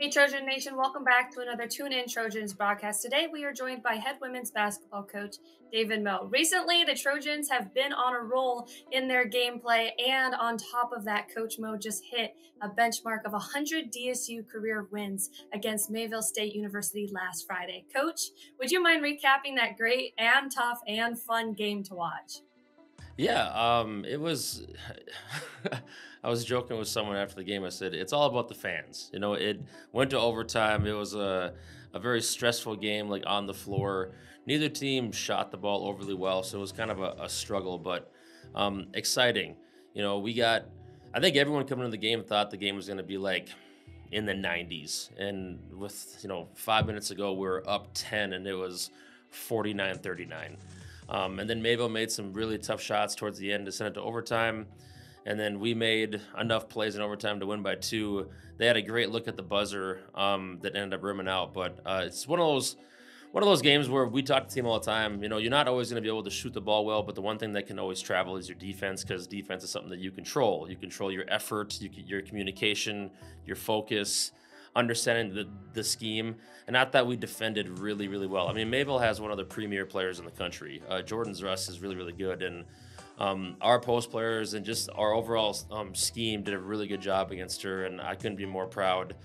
Hey, Trojan Nation, welcome back to another Tune In Trojans broadcast. Today, we are joined by head women's basketball coach David Moe. Recently, the Trojans have been on a roll in their gameplay, and on top of that, Coach Moe just hit a benchmark of 100 DSU career wins against Mayville State University last Friday. Coach, would you mind recapping that great and tough and fun game to watch? It was. I was joking with someone after the game. I said it's all about the fans. It went to overtime. It was a very stressful game, like on the floor. Neither team shot the ball overly well, so it was kind of a struggle, but exciting. We got. I think everyone coming to the game thought the game was going to be like in the 90s, and with 5 minutes ago we were up 10, and it was 49-39. And then Mayville made some really tough shots towards the end to send it to overtime. And then we made enough plays in overtime to win by two. They had a great look at the buzzer that ended up rimming out. But it's one of those games where we talk to the team all the time. You're not always going to be able to shoot the ball well, but the one thing that can always travel is your defense, because defense is something that you control. You control your effort, your communication, your focus, understanding the scheme. And not that we defended really, really well. I mean, Mayville has one of the premier players in the country. Jordan's Russ is really, really good. And our post players and just our overall scheme did a really good job against her. And I couldn't be more proud.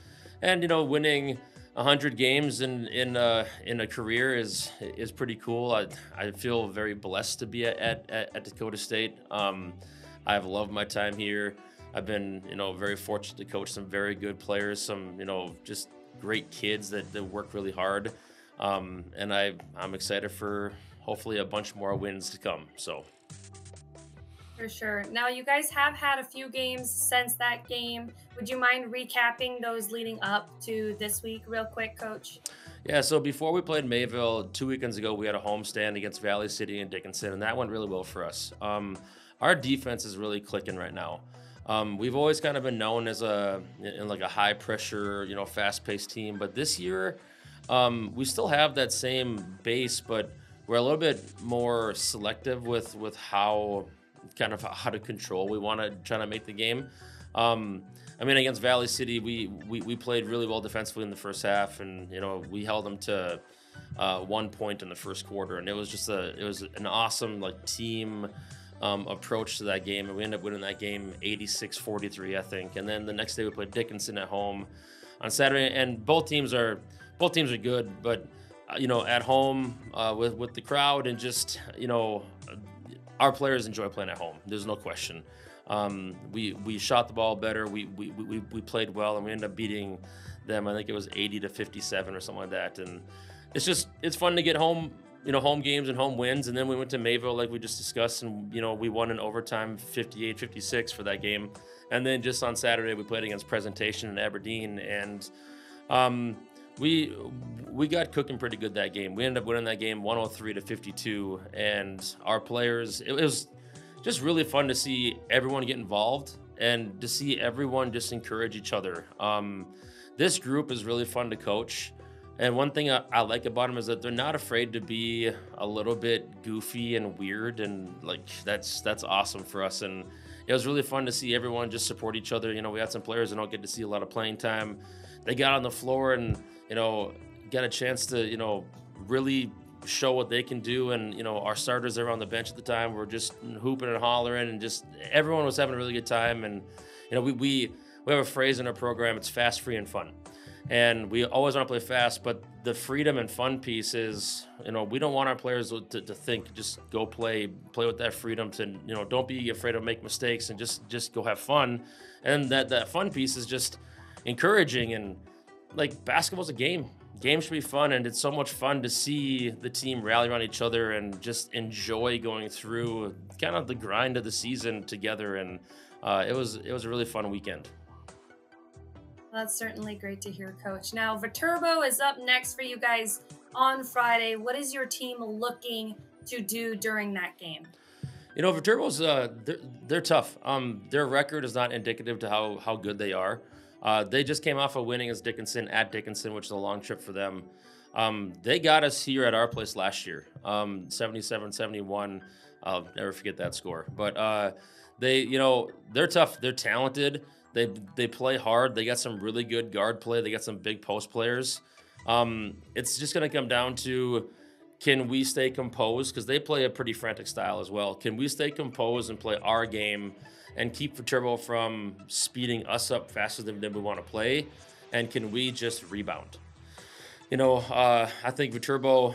And, winning 100 games in a career is pretty cool. I feel very blessed to be at Dakota State. I've loved my time here. I've been, very fortunate to coach some very good players, some, just great kids that work really hard. And I'm excited for hopefully a bunch more wins to come. So. For sure. Now, you guys have had a few games since that game. Would you mind recapping those leading up to this week, real quick, Coach? Yeah, so before we played Mayville 2 weekends ago, we had a homestand against Valley City and Dickinson, and that went really well for us. Our defense is really clicking right now. We've always kind of been known as in like a high pressure, fast paced team, but this year we still have that same base, but we're a little bit more selective with how to control we want to try to make the game. I mean, against Valley City, we played really well defensively in the first half, and we held them to 1 point in the first quarter, and it was an awesome like team approach to that game, and we ended up winning that game 86-43, I think. And then the next day we played Dickinson at home on Saturday, and both teams are good, but at home with the crowd and just our players enjoy playing at home. There's no question. We shot the ball better. We played well, and we ended up beating them. I think it was 80-57 or something like that. And it's fun to get home, home games and home wins. And then we went to Mayville, like we just discussed, and we won in overtime 58-56 for that game. And then just on Saturday we played against Presentation in Aberdeen, and we got cooking pretty good that game. We ended up winning that game 103-52, and our players, it was just really fun to see everyone get involved and to see everyone just encourage each other. This group is really fun to coach. And one thing I like about them is that they're not afraid to be a little bit goofy and weird, and like that's awesome for us. And it was really fun to see everyone just support each other. We had some players that don't get to see a lot of playing time. They got on the floor and got a chance to really show what they can do. And our starters that were on the bench at the time were just hooping and hollering, and just everyone was having a really good time. And we have a phrase in our program: it's fast, free, and fun. And we always want to play fast, but the freedom and fun piece is, we don't want our players to think, just go play with that freedom to, don't be afraid to make mistakes and just go have fun. And that fun piece is just encouraging. And like, basketball's a game. Games should be fun, and it's so much fun to see the team rally around each other and just enjoy going through kind of the grind of the season together. And it was a really fun weekend. That's certainly great to hear, Coach. Now, Viterbo is up next for you guys on Friday. What is your team looking to do during that game? Viterbo's they're tough. Their record is not indicative to how good they are. They just came off of winning as Dickinson at Dickinson, which is a long trip for them. They got us here at our place last year, 77-71. I'll never forget that score. But they're tough. They're talented. They play hard. They got some really good guard play. They got some big post players. It's just going to come down to, can we stay composed? Because they play a pretty frantic style as well. Can we stay composed and play our game and keep Viterbo from speeding us up faster than we want to play? And can we just rebound? I think Viterbo,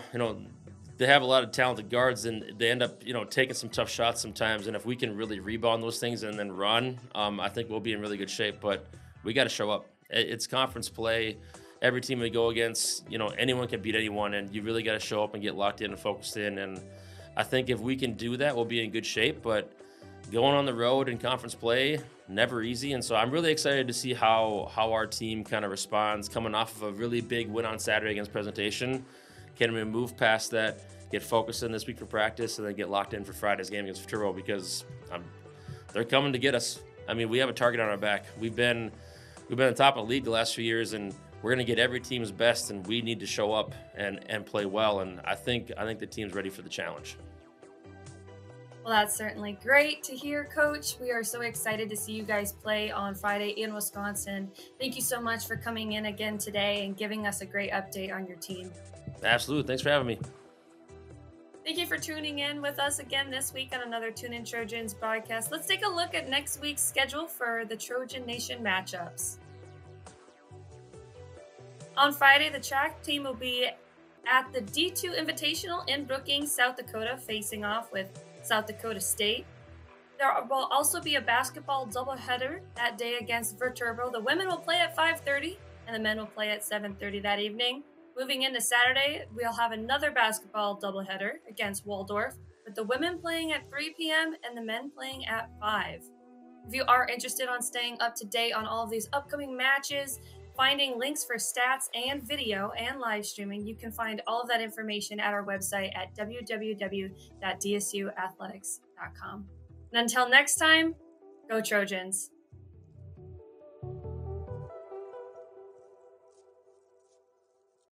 they have a lot of talented guards, and they end up, taking some tough shots sometimes. And if we can really rebound those things and then run, I think we'll be in really good shape. But we got to show up. It's conference play. Every team we go against, anyone can beat anyone, and you really got to show up and get locked in and focused in. And I think if we can do that, we'll be in good shape. But going on the road in conference play, never easy. And so I'm really excited to see how our team kind of responds coming off of a really big win on Saturday against Presentation. Can we move past that, get focused in this week for practice, and then get locked in for Friday's game against Viterbo, because they're coming to get us. I mean, we have a target on our back. We've been on the top of the league the last few years, and we're going to get every team's best, and we need to show up and play well. And I think the team's ready for the challenge. Well, that's certainly great to hear, Coach. We are so excited to see you guys play on Friday in Wisconsin. Thank you so much for coming in again today and giving us a great update on your team. Absolutely. Thanks for having me. Thank you for tuning in with us again this week on another Tune In Trojans broadcast. Let's take a look at next week's schedule for the Trojan Nation matchups. On Friday, the track team will be at the D2 Invitational in Brookings, South Dakota, facing off with South Dakota State. There will also be a basketball doubleheader that day against Viterbo. The women will play at 5:30 and the men will play at 7:30 that evening. Moving into Saturday, we'll have another basketball doubleheader against Waldorf, with the women playing at 3 p.m. and the men playing at 5. If you are interested on staying up to date on all of these upcoming matches, finding links for stats and video and live streaming, you can find all of that information at our website at www.dsuathletics.com. And until next time, go Trojans!